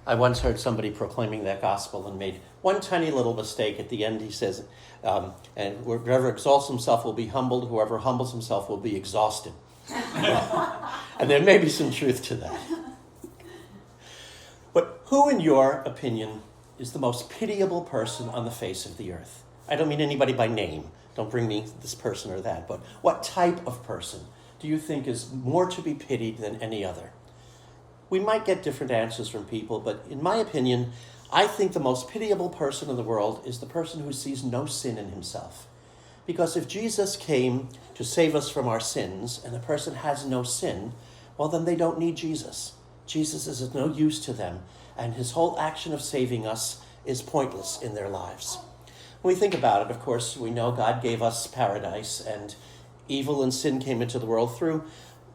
I once heard somebody proclaiming that gospel and made one tiny little mistake. At the end, he says, and whoever exalts himself will be humbled, whoever humbles himself will be exhausted. And there may be some truth to that. But who, in your opinion, is the most pitiable person on the face of the earth? I don't mean anybody by name. Don't bring me this person or that. But what type of person do you think is more to be pitied than any other? We might get different answers from people, but in my opinion, I think the most pitiable person in the world is the person who sees no sin in himself. Because if Jesus came to save us from our sins, and a person has no sin, well, then they don't need Jesus. Jesus is of no use to them, and his whole action of saving us is pointless in their lives. When we think about it, of course, we know God gave us paradise, and evil and sin came into the world through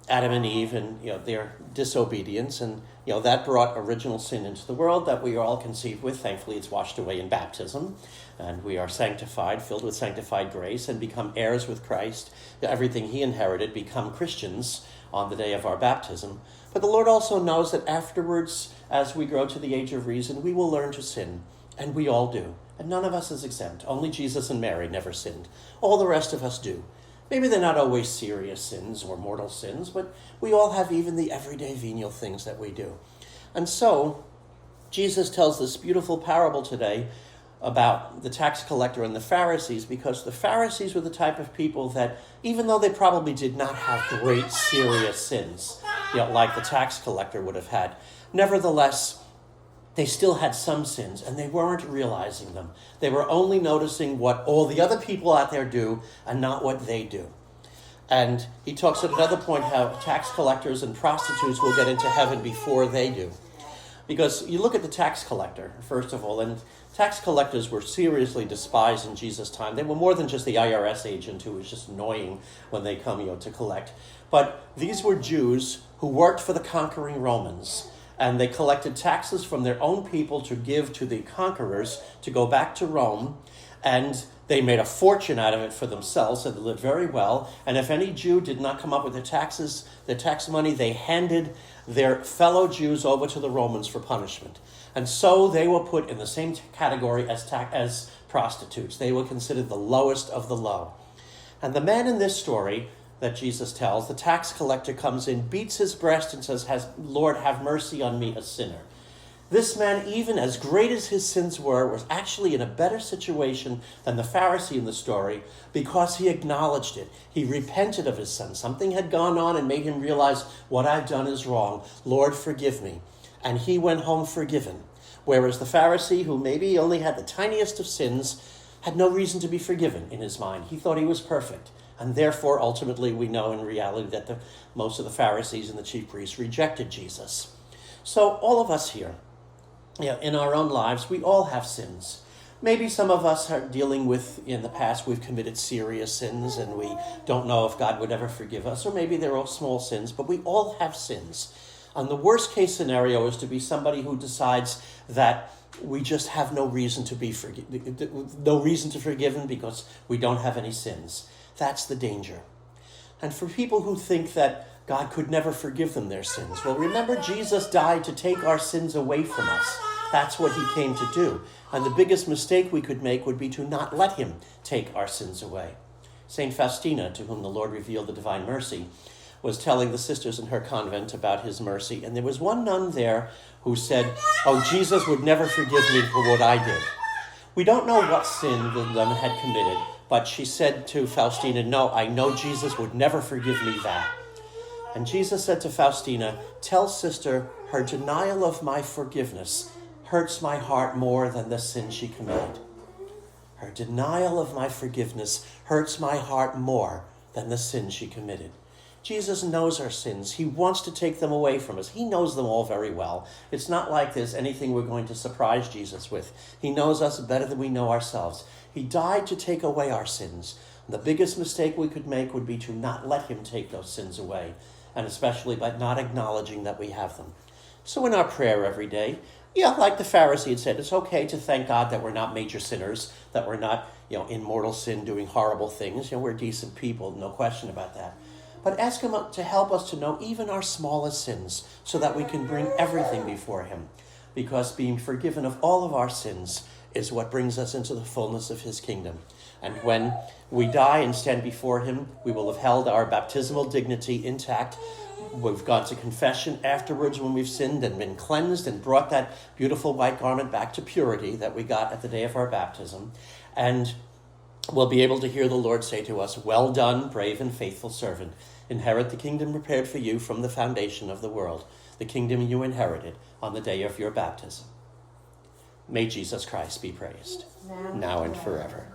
Adam and Eve and their disobedience, and that brought original sin into the world that we are all conceived with. Thankfully, it's washed away in baptism, and we are sanctified, filled with sanctified grace, and become heirs with Christ. Everything he inherited, become Christians on the day of our baptism. But the Lord also knows that afterwards, as we grow to the age of reason, we will learn to sin, and we all do. And none of us is exempt. Only Jesus and Mary never sinned. All the rest of us do. Maybe they're not always serious sins or mortal sins, but we all have even the everyday venial things that we do. And so, Jesus tells this beautiful parable today about the tax collector and the Pharisees, because the Pharisees were the type of people that, even though they probably did not have great serious sins, like the tax collector would have had, nevertheless, they still had some sins, and they weren't realizing them. They were only noticing what all the other people out there do and not what they do. And he talks at another point how tax collectors and prostitutes will get into heaven before they do. Because you look at the tax collector, first of all, and tax collectors were seriously despised in Jesus' time. They were more than just the IRS agent who was just annoying when they come to collect. But these were Jews who worked for the conquering Romans. And they collected taxes from their own people to give to the conquerors to go back to Rome. And they made a fortune out of it for themselves, so they lived very well. And if any Jew did not come up with their tax money, they handed their fellow Jews over to the Romans for punishment. And so they were put in the same category as prostitutes. They were considered the lowest of the low. And the man in this story that Jesus tells, the tax collector comes in, beats his breast and says, Lord, have mercy on me, a sinner. This man, even as great as his sins were, was actually in a better situation than the Pharisee in the story because he acknowledged it. He repented of his sin. Something had gone on and made him realize, what I've done is wrong. Lord, forgive me. And he went home forgiven. Whereas the Pharisee, who maybe only had the tiniest of sins, had no reason to be forgiven in his mind. He thought he was perfect. And therefore, ultimately, we know in reality that most of the Pharisees and the chief priests rejected Jesus. So all of us here, in our own lives, we all have sins. Maybe some of us are dealing with, in the past, we've committed serious sins and we don't know if God would ever forgive us. Or maybe they're all small sins, but we all have sins. And the worst case scenario is to be somebody who decides that we just have no reason to be forgiven because we don't have any sins. That's the danger. And for people who think that God could never forgive them their sins, well, remember, Jesus died to take our sins away from us. That's what he came to do. And the biggest mistake we could make would be to not let him take our sins away. St. Faustina, to whom the Lord revealed the divine mercy, was telling the sisters in her convent about his mercy. And there was one nun there who said, oh, Jesus would never forgive me for what I did. We don't know what sin the nun had committed, but she said to Faustina, no, I know Jesus would never forgive me that. And Jesus said to Faustina, tell sister, her denial of my forgiveness hurts my heart more than the sin she committed. Her denial of my forgiveness hurts my heart more than the sin she committed. Jesus knows our sins. He wants to take them away from us. He knows them all very well. It's not like there's anything we're going to surprise Jesus with. He knows us better than we know ourselves. He died to take away our sins. The biggest mistake we could make would be to not let him take those sins away, and especially by not acknowledging that we have them. So in our prayer every day, like the Pharisee had said, it's okay to thank God that we're not major sinners, that we're not, in mortal sin doing horrible things. We're decent people, no question about that. But ask him to help us to know even our smallest sins so that we can bring everything before him. because being forgiven of all of our sins is what brings us into the fullness of his kingdom. And when we die and stand before him, we will have held our baptismal dignity intact. We've gone to confession afterwards when we've sinned and been cleansed and brought that beautiful white garment back to purity that we got at the day of our baptism. And we'll be able to hear the Lord say to us, "Well done, brave and faithful servant. Inherit the kingdom prepared for you from the foundation of the world, the kingdom you inherited on the day of your baptism." May Jesus Christ be praised, now and forever.